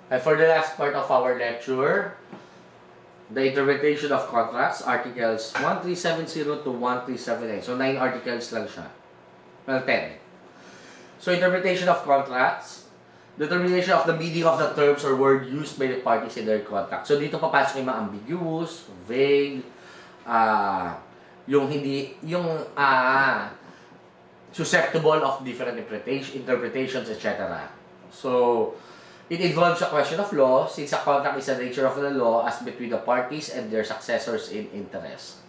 And for the last part of our lecture, the interpretation of contracts, articles 1370 to 1378. So, 9 articles lang siya. Well, 10. So, interpretation of contracts, determination of the meaning of the terms or word used by the parties in their contract. So, dito papasok yung mga ambiguous, vague, yung hindi, yung susceptible of different interpretations, etc. So, it involves a question of law, since a contract is the nature of the law as between the parties and their successors in interest.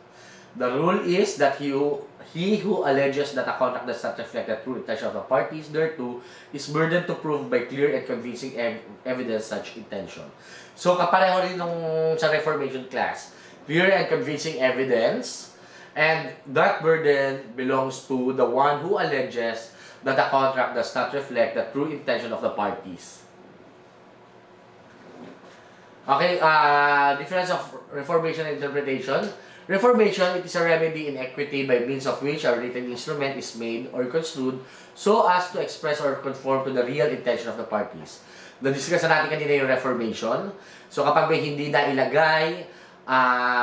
The rule is that he who alleges that a contract does not reflect the true intention of the parties thereto is burdened to prove by clear and convincing evidence such intention. So, kapareho rin nung sa Reformation class. Clear and convincing evidence, and that burden belongs to the one who alleges that the contract does not reflect the true intention of the parties. Okay, difference of Reformation and interpretation. Reformation, it is a remedy in equity by means of which a written instrument is made or construed so as to express or conform to the real intention of the parties. Na-discuss natin kanina yung Reformation. So kapag may hindi na ilagay,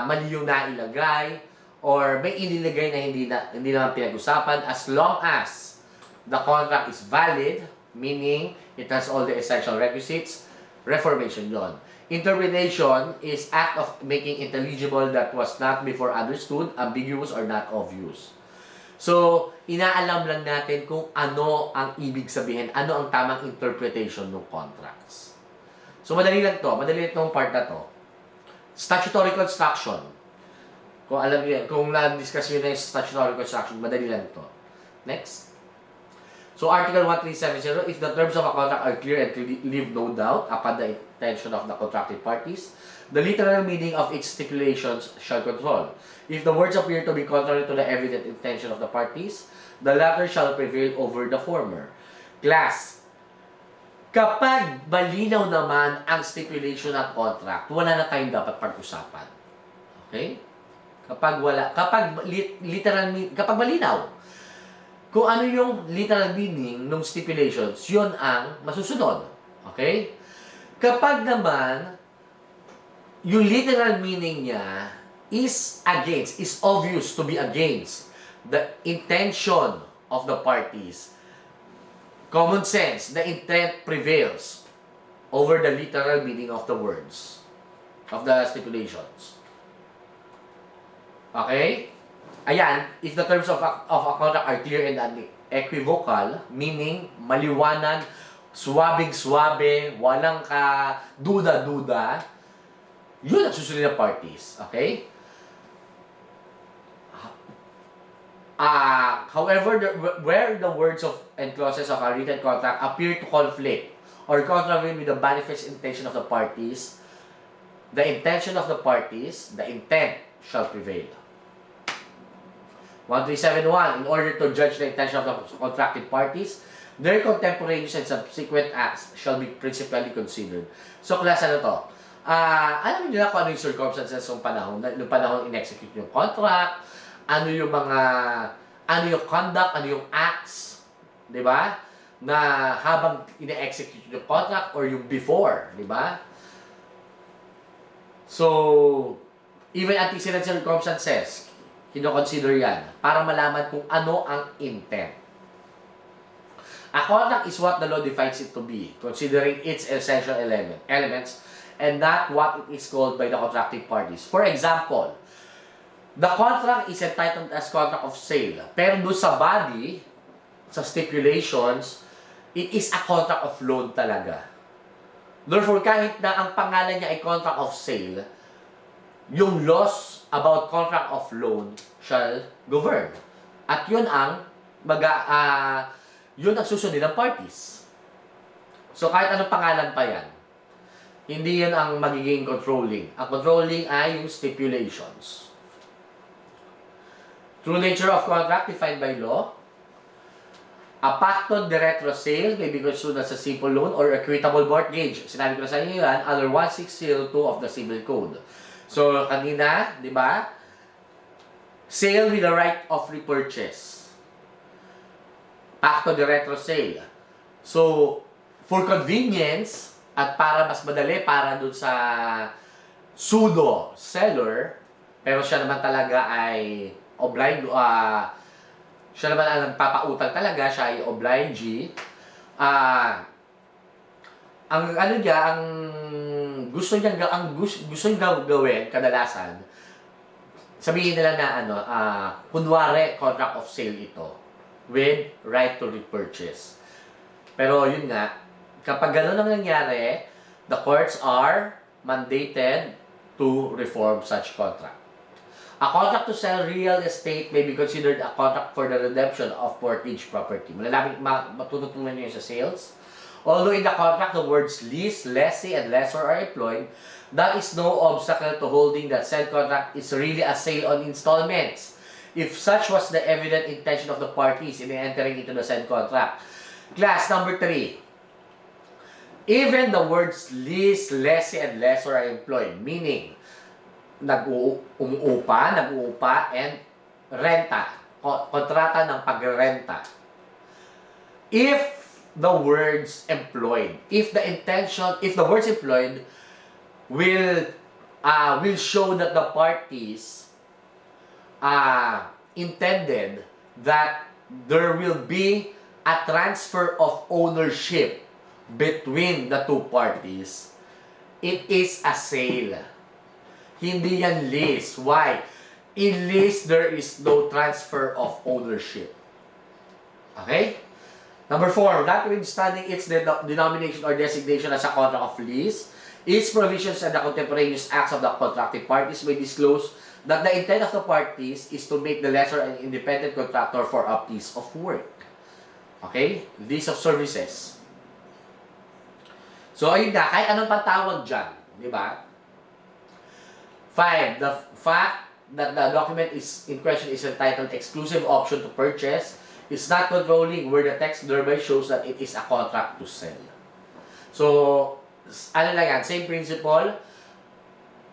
mali yung nailagay, or may inilagay na hindi naman pinag-usapan, as long as the contract is valid, meaning it has all the essential requisites, Reformation yon. Interpretation is act of making intelligible that was not before understood, ambiguous, or not obvious. So, inaalam lang natin kung ano ang ibig sabihin, ano ang tamang interpretation ng contracts. So, madali lang to. Madali itong part na to. Statutory construction. Kung alam niyo yan, kung na-discuss nyo na yung statutory construction, madali lang to. Next. So, Article 1370, if the terms of a contract are clear and leave no doubt upon the intention of the contracted parties, the literal meaning of its stipulations shall control. If the words appear to be contrary to the evident intention of the parties, the latter shall prevail over the former. Class, kapag malinaw naman ang stipulation ng contract, wala na tayong dapat pag-usapan. Okay? Kapag malinaw, kung ano yung literal meaning ng stipulations, yun ang masusunod. Okay? Kapag naman, yung literal meaning niya is against, is obvious to be against the intention of the parties, common sense, the intent prevails over the literal meaning of the words, of the stipulations. Okay? Ayan, if the terms of a contract are clear and unequivocal, meaning maliwanag, suwabing-suwabe, walang ka duda-duda, yun ang susunod na parties. Okay? However, where the words of and clauses of a written contract appear to conflict or contravene with the manifest intention of the parties, the intention of the parties, the intent shall prevail. 1371, in order to judge the intention of the contracted parties, their contemporaneous and subsequent acts shall be principally considered. So, class ano to? Alam niyo na kung ano yung circumstances ng panahon in-execute yung contract, ano yung conduct, ano yung acts, di ba? Na habang in-execute yung contract or yung before, di ba? So, even antecedent circumstances, kino-consider yan para malaman kung ano ang intent. A contract is what the law defines it to be, considering its essential elements, and not what it is called by the contracting parties. For example, the contract is entitled as contract of sale, pero doon sa body, sa stipulations, it is a contract of loan talaga. Therefore, kahit na ang pangalan niya ay contract of sale, yung laws about contract of loan shall govern. At yun ang yun ang susunod ng parties. So kahit anong pangalan pa yan, hindi yun ang magiging controlling. Ang controlling ay yung stipulations. True nature of contract defined by law. A pacto de retro sale may be construed as a simple loan or equitable mortgage. Sinabi ko na sa inyo yan, under 1602 of the Civil Code. So, kanina, di ba? Sale with the right of repurchase. Pacto de retro sale. So, for convenience, At para mas madali, para dun sa pseudo seller, pero siya naman talaga ay siya naman ang nagpapautang talaga, siya ay obligee. Ang ano niya, ang gusto niya gawin kadalasan, sabihin nila na kunwari contract of sale ito with right to repurchase. Pero yun nga, kapag gano'n ang nangyari, the courts are mandated to reform such contract. A contract to sell real estate may be considered a contract for the redemption of mortgaged property. Matututunan niyo sa sales. Although in the contract, the words lease, lessee, and lessor are employed, that is no obstacle to holding that said contract is really a sale on installments, if such was the evident intention of the parties in entering into the said contract. Class number 3. Even the words lease, lessee, and lessor are employed, meaning nag-uupa, and renta, kontrata ng pagrenta. If the words employed, if the words employed will show that the parties intended that there will be a transfer of ownership between the two parties, it is a sale. Hindi yan lease. Why? In lease, there is no transfer of ownership. Okay? Number 4, notwithstanding its denomination or designation as a contract of lease, its provisions and the contemporaneous acts of the contracting parties may disclose that the intent of the parties is to make the lessor an independent contractor for a piece of work. Okay? Lease of services. So, ayun na. Kahit anong patawag dyan. Di ba? 5. The fact that the document is in question is entitled exclusive option to purchase is not controlling where the text thereby shows that it is a contract to sell. So, ano lang yan, same principle.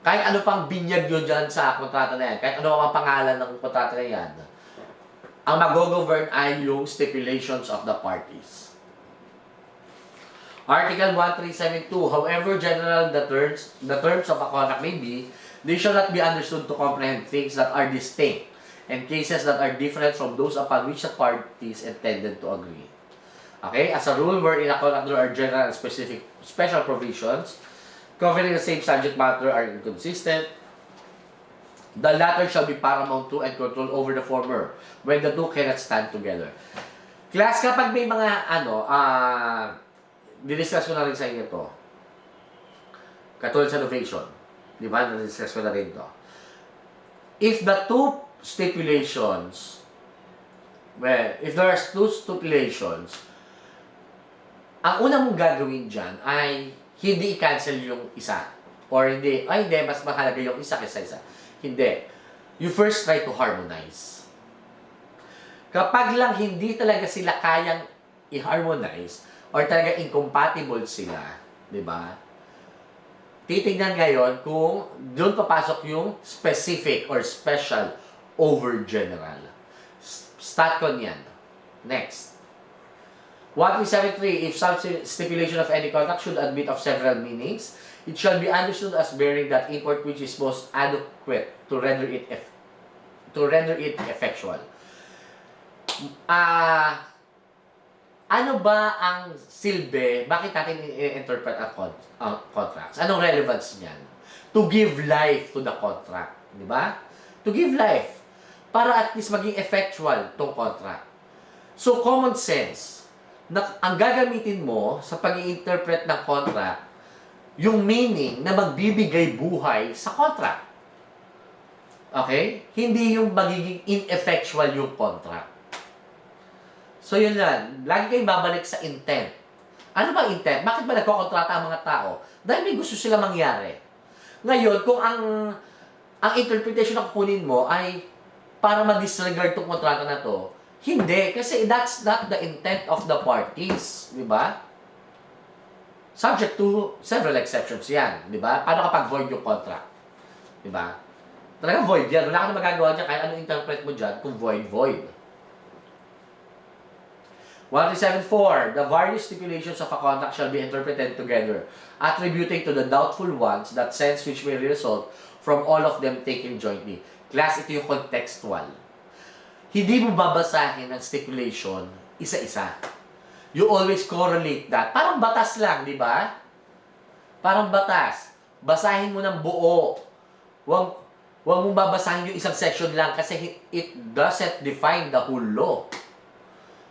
Kahit ano pang binyag yun dyan sa kontrata na yan, kahit ano pang pangalan ng kontrata na yan, ang mag-govern ay yung stipulations of the parties. Article 1372, however general the terms of a contract may be, they shall not be understood to comprehend things that are distinct and cases that are different from those upon which the parties intended to agree. Okay? As a rule, wherein a contract there are general and special provisions covering the same subject matter are inconsistent, the latter shall be paramount to and control over the former when the two cannot stand together. Class, kapag may mga didiscuss ko na rin sa inyo to. Katulad sa novation. Di ba? Na-discuss ko na rin to. If the two stipulations, if there are two stipulations, ang una mong gagawin dyan ay hindi i-cancel yung isa. Or hindi, mas mahalaga yung isa kaysa isa. Hindi. You first try to harmonize. Kapag lang hindi talaga sila kayang i-harmonize, or talaga incompatible sila, di ba? Titignan ngayon kung doon papasok yung specific or special over general. Start ko niyan. Next. 1373, if some stipulation of any contract should admit of several meanings, it shall be understood as bearing that import which is most adequate to render it effectual. Ano ba ang silbi? Bakit natin i-interpret ang contracts? Anong relevance niyan? To give life to the contract. Di ba? To give life. Para at least maging effectual tong contract. So, common sense. Ang gagamitin mo sa pag-i-interpret ng contract, yung meaning na magbibigay buhay sa contract. Okay? Hindi yung magiging ineffectual yung contract. So yun lang, lagi kayong babalik sa intent. Ano ba intent? Bakit ba nagkokontrata ang mga tao? Dahil may gusto sila mangyari. Ngayon, kung ang interpretation na kukunin mo ay para ma-disregard itong kontrata na to, hindi, kasi that's not the intent of the parties, di ba? Subject to several exceptions yan, di ba? Paano kapag void yung contract? Di ba? Talagang void yan. Wala ka na magagawa dyan kahit anong interpret mo dyan kung void. 1374, the various stipulations of a contract shall be interpreted together, attributing to the doubtful ones that sense which may result from all of them taken jointly. Class, ito yung contextual. Hindi mo babasahin ang stipulation isa-isa. You always correlate that. Parang batas lang, di ba? Parang batas. Basahin mo ng buo. Huwag mong babasahin yung isang section lang kasi it doesn't define the whole law.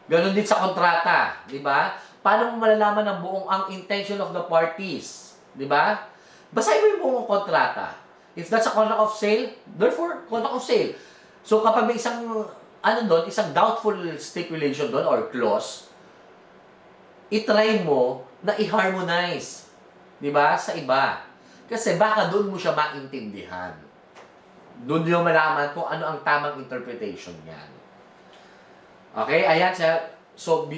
Ganon din sa kontrata, di ba? Paano mo malalaman ng buong ang intention of the parties? Di ba? Basahin mo yung buong kontrata. If that's a contract of sale, therefore, contract of sale. So kapag may isang, isang doubtful stipulation doon or clause, itry mo na i-harmonize, di ba, sa iba. Kasi baka doon mo siya maintindihan. Doon yung malaman kung ano ang tamang interpretation niyan. Okay, ayan siya. So,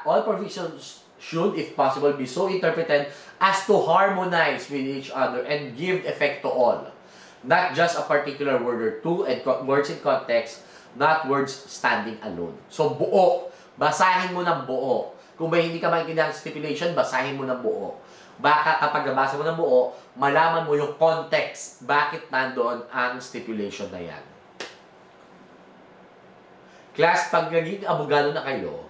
all provisions should, if possible, be so interpreted as to harmonize with each other and give effect to all. Not just a particular word or two, and words in context, not words standing alone. So, buo. Basahin mo ng buo. Kung ba hindi ka maintindihan ng stipulation, basahin mo ng buo. Baka kapag nabasa mo ng buo, malaman mo yung context. Bakit nandoon ang stipulation na yan. Class, pag naging abogado na kayo,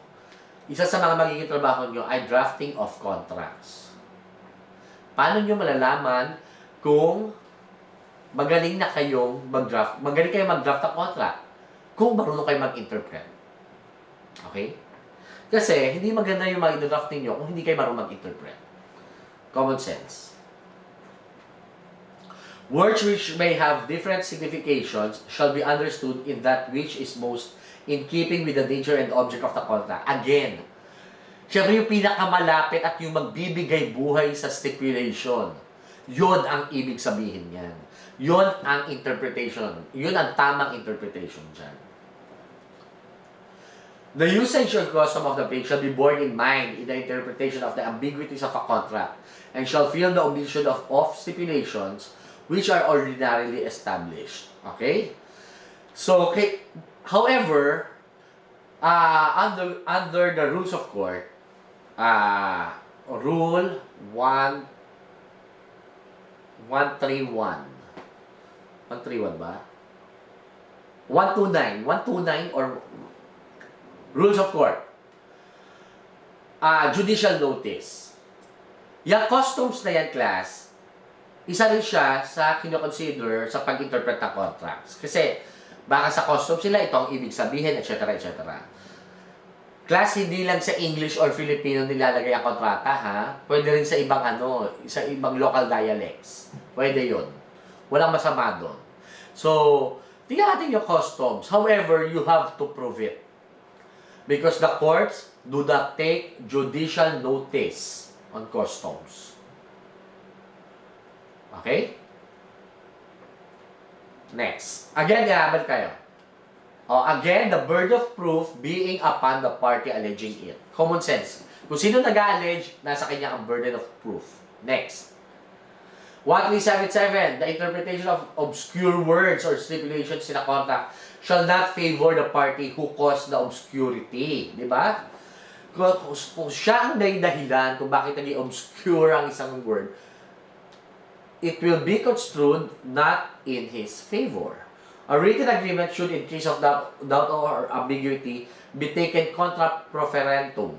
isa sa mga magiging trabaho nyo ay drafting of contracts. Paano nyo malalaman kung magaling kayong mag-draft ng contract kung marunong kayo mag-interpret? Okay? Kasi, hindi maganda yung mag-draft ninyo kung hindi kayo marunong mag-interpret. Common sense. Words which may have different significations shall be understood in that which is most in keeping with the nature and object of the contract. Again, syempre yung pinakamalapit at yung magbibigay buhay sa stipulation. Yun ang ibig sabihin niyan. Yun ang interpretation. Yun ang tamang interpretation dyan. The usage or custom of the page shall be borne in mind in the interpretation of the ambiguities of a contract and shall feel the omission of stipulations which are ordinarily established. Okay? So, however, under the rules of court, Rule 131. 131 ba? 129 or Rules of Court. Judicial notice. Yung customs na yan, class, isa rin siya sa kinoconsider sa pag-interpret ng contracts. Kasi, baka sa customs sila, ito ang ibig sabihin, etc. etc. Class, hindi lang sa English or Filipino nilalagay ang kontrata, ha? Pwede rin sa ibang sa ibang local dialects. Pwede yun. Walang masama doon. So, tingnan natin yung customs. However, you have to prove it. Because the courts do not take judicial notice on customs. Okay? Next. Again, balik kayo. Again, the burden of proof being upon the party alleging it. Common sense. Kung sino nag-allege, nasa kanya ang burden of proof. Next. 1377, the interpretation of obscure words or stipulations in a contract shall not favor the party who caused the obscurity. Di ba? Kung siya ang dahilan kung bakit naging obscure ang isang word, it will be construed not in his favor. A written agreement should, in case of doubt or ambiguity, be taken contra proferentum,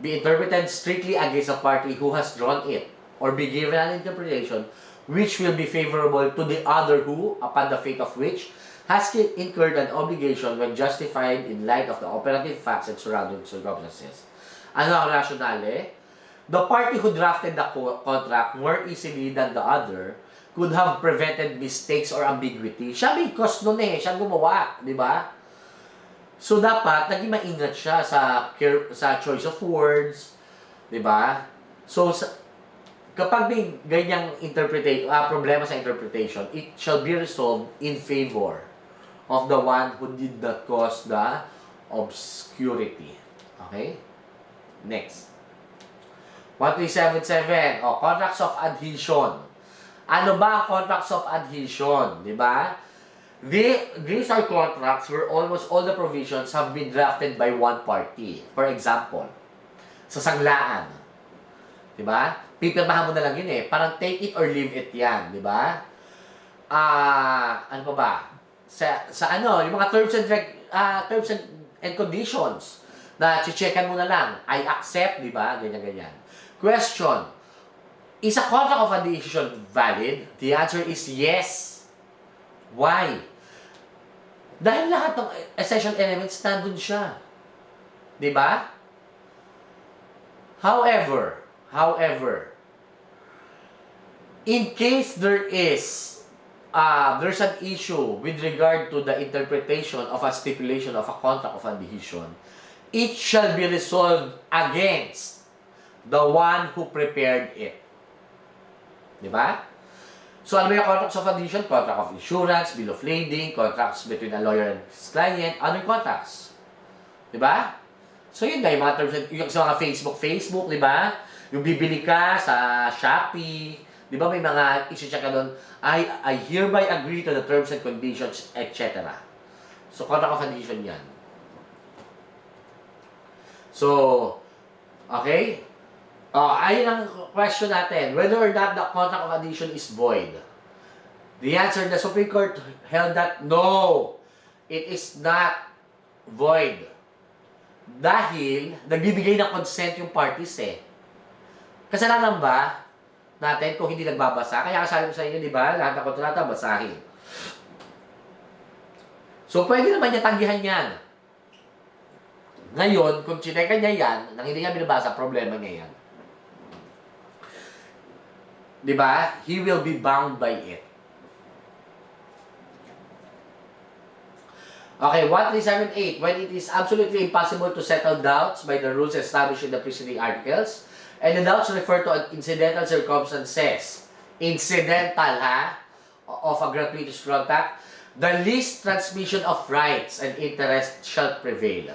be interpreted strictly against a party who has drawn it, or be given an interpretation which will be favorable to the other who, upon the fate of which, has incurred an obligation when justified in light of the operative facts and surrounding circumstances. Ano ang rationale? The party who drafted the contract more easily than the other could have prevented mistakes or ambiguity. Siya may cause nun siya gumawa, di ba? So dapat, naging maingat siya sa choice of words, di ba? So, kapag may ganyang problema sa interpretation, it shall be resolved in favor of the one who did not cause the obscurity. Okay? Next. 1377, contracts of adhesion. Ano ba ang contracts of adhesion? Di ba? These are contracts where almost all the provisions have been drafted by one party. For example, sa sanglaan, di ba? Pipirmahan mo na lang yun eh. Parang take it or leave it yan, di ba? Ano pa ba? Sa ano, yung mga terms and conditions na checkan mo na lang. I accept, di ba? Ganyan-ganyan. Question, is a contract of adhesion valid? The answer is yes. Why? Dahil lahat ng essential elements nandun siya. Di ba? However, in case there's an issue with regard to the interpretation of a stipulation of a contract of adhesion, it shall be resolved against the one who prepared it. Di ba? So, ano ba yung contracts of adhesion? Contract of insurance, bill of lading, contracts between a lawyer and his client, other contracts. Di ba? So, yun nga, yung mga terms, yung sa mga Facebook, di ba? Yung bibili ka sa Shopee, di ba may mga isi-check ka doon, I hereby agree to the terms and conditions, etc. So, contract of adhesion yan. So, okay? Ayun ang question natin, whether or not the contract of adhesion is void. The answer, the Supreme Court held that no, it is not void. Dahil, nagbibigay ng consent yung parties eh. Kasalanan ba natin kung hindi nagbabasa? Kaya kasabi ko sa inyo, di ba? Lahat ng kontrata, basahin. So, pwede naman niya tanggihan yan. Ngayon, kung chineka niya yan, nang hindi niya binabasa, problema niya yan. Di ba? He will be bound by it. Okay, 1378. When it is absolutely impossible to settle doubts by the rules established in the preceding articles, and the doubts refer to incidental circumstances, incidental of a gratuitous contract, the least transmission of rights and interest shall prevail.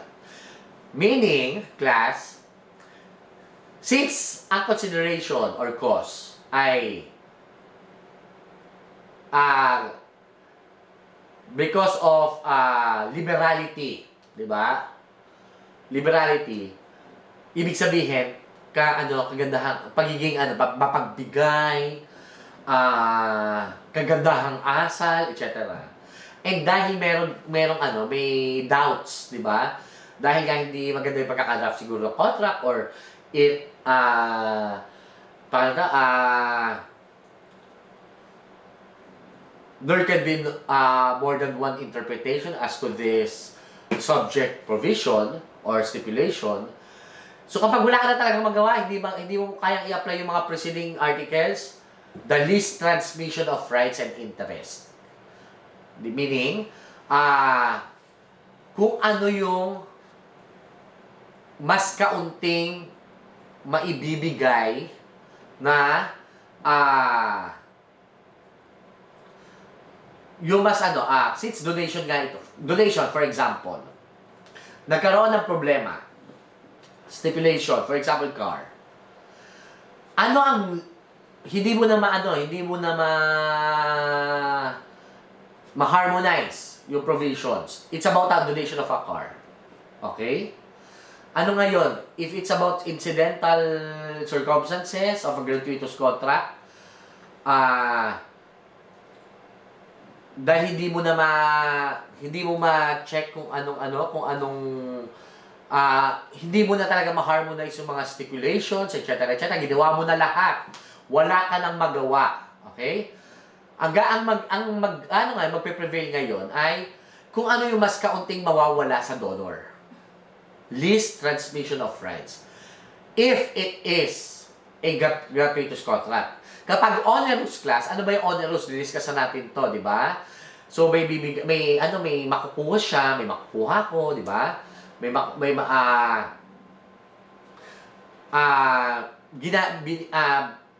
Meaning, class, since ang consideration or cause ay because of liberality, di ba? Liberality, ibig sabihin, kagandahan, pagiging mapagbigay, kagandahang asal, etc. And dahil merong may doubts, di ba? Dahil nga hindi maganda yung pagkakadraft siguro ng contract or it there can be more than one interpretation as to this subject provision or stipulation. So kapag wala ka na talagang magawa, hindi mo kayang i-apply yung mga preceding articles, the least transmission of rights and interest. Meaning, kung ano yung mas kaunting maibibigay na yung mas since donation nga ito, donation for example, nagkaroon ng problema, stipulation, for example, car. Ano ang hindi mo na ma-harmonize yung provisions. It's about a donation of a car. Okay? Ano ngayon? If it's about incidental circumstances of a gratuitous contract, dahil hindi mo ma-check kung hindi mo na talaga ma-harmonize yung mga stipulations, etc. Ginawa mo na lahat. Wala ka nang magawa. Okay? Magpe-prevail ngayon ay kung ano yung mas kaunting mawawala sa donor. Least transmission of rights. If it is a gratuitous contract. Kapag onerous class, ano ba yung onerous? Discuss natin to, di ba? So may makukuha siya, may makukuha ko, di ba?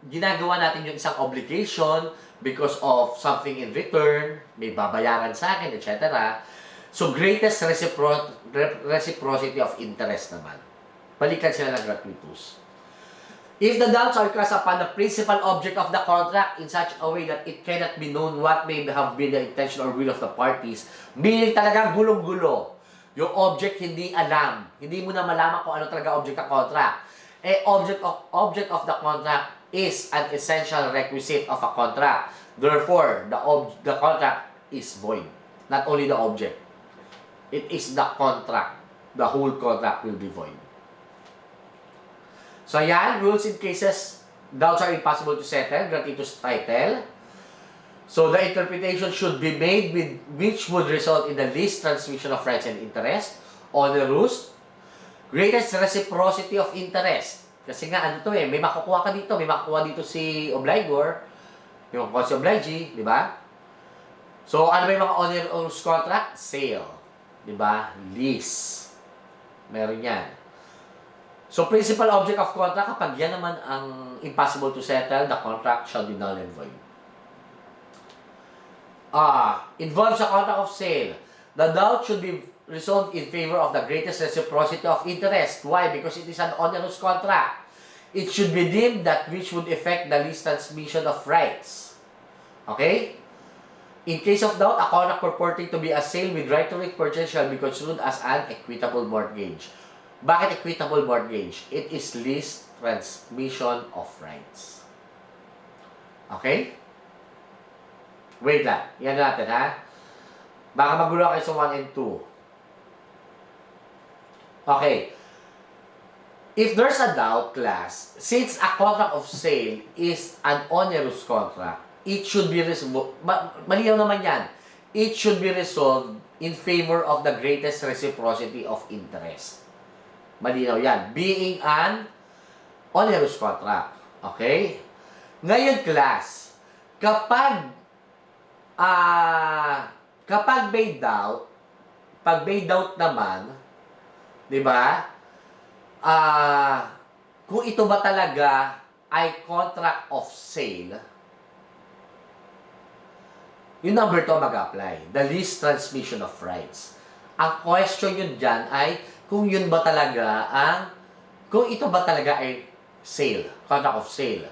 Ginagawa natin yung isang obligation because of something in return, may babayaran sa akin, etc. So, greatest reciprocity of interest naman. Balikan sila ng gratuitous. If the doubts are cast upon the principal object of the contract in such a way that it cannot be known what may have been the intention or will of the parties, meaning talagang gulong-gulo. Yung object hindi alam. Hindi mo na malaman kung ano talaga object ng contract. Object of the contract is an essential requisite of a contract. Therefore, the contract is void. Not only the object. It is the contract. The whole contract will be void. So, yan, rules in cases doubts are impossible to settle, gratuitous title. So, the interpretation should be made with which would result in the least transmission of rights and interest, onerous, greatest reciprocity of interest. Kasi nga, ano to may makukuha ka dito, may makukuha dito si obligor, may makukuha si obligee, di ba? So, ano ba yung mga onerous contract? Sale, di ba? Lease. Meron yan. So, principal object of contract, kapag yan naman ang impossible to settle, the contract shall be null and void. Involves a contract of sale. The doubt should be resolved in favor of the greatest reciprocity of interest. Why? Because it is an onerous contract. It should be deemed that which would affect the least transmission of rights. Okay? In case of doubt, a contract purporting to be a sale with right to repurchase shall be construed as an equitable mortgage. Bakit equitable mortgage? It is least transmission of rights. Okay? Wait lang. Yan natin, ha? Baka magulo kayo sa 1 and 2. Okay. If there's a doubt, class, since a contract of sale is an onerous contract, it should be resolved. Malinaw naman yan. It should be resolved in favor of the greatest reciprocity of interest. Malinaw yan. Being an onerous contract. Okay? Ngayon, class, kapag may doubt, pag may doubt naman, di ba, kung ito ba talaga ay contract of sale, yung number 2 mag-apply. The least transmission of rights. Ang question yun dyan ay, kung yun ba talaga kung ito ba talaga ay sale, contract of sale.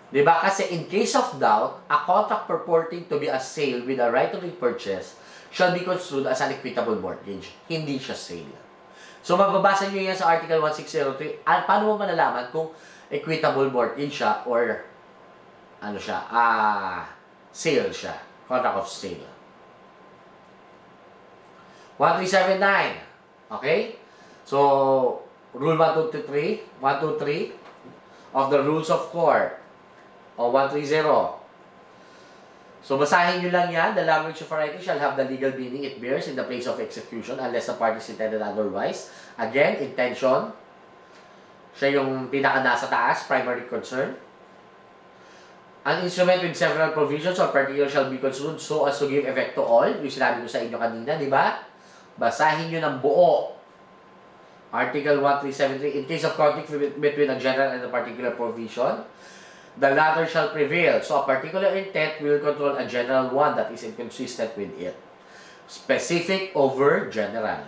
Diba? Kasi in case of doubt, a contract purporting to be a sale with a right to repurchase shall be construed as an equitable mortgage. Hindi siya sale. So, magbabasa nyo yan sa Article 1603. Paano mo malalaman kung equitable mortgage siya or sale siya. Contract of sale. 1379. Okay? So, Rule 123 of the Rules of Court o 130. So, basahin nyo lang yan. The language of a writing shall have the legal meaning it bears in the place of execution unless the parties intended otherwise. Again, intention. Siya yung pinaka nasa taas, primary concern. An instrument with several provisions or particulars shall be construed so as to give effect to all. Yung sinabi ko sa inyo kanina, di ba? Basahin nyo ng buo. Article 1373, in case of conflict between a general and a particular provision, the latter shall prevail. So, a particular intent will control a general one that is inconsistent with it. Specific over general.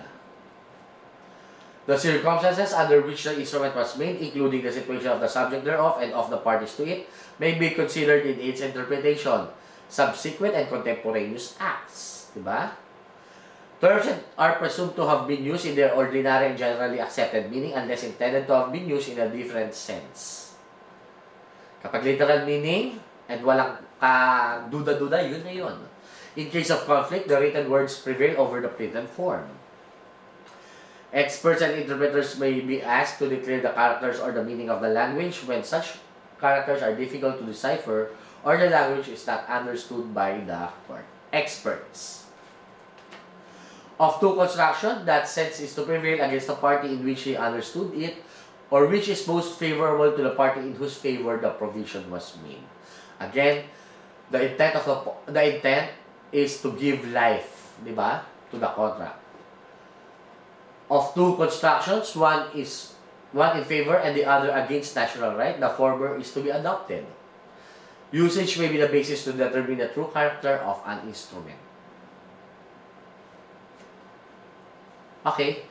The circumstances under which the instrument was made, including the situation of the subject thereof and of the parties to it, may be considered in its interpretation. Subsequent and contemporaneous acts. Diba? Terms are presumed to have been used in their ordinary and generally accepted meaning unless intended to have been used in a different sense. Kapag literal meaning and walang duda-duda, yun na yun. In case of conflict, the written words prevail over the printed form. Experts and interpreters may be asked to declare the characters or the meaning of the language when such characters are difficult to decipher or the language is not understood by the court. Experts. Of two construction, that sense is to prevail against the party in which he understood it, or which is most favorable to the party in whose favor the provision was made. Again, the intent is to give life, di ba, to the contract. Of two constructions, one in favor and the other against natural right. The former is to be adopted. Usage may be the basis to determine the true character of an instrument. Okay.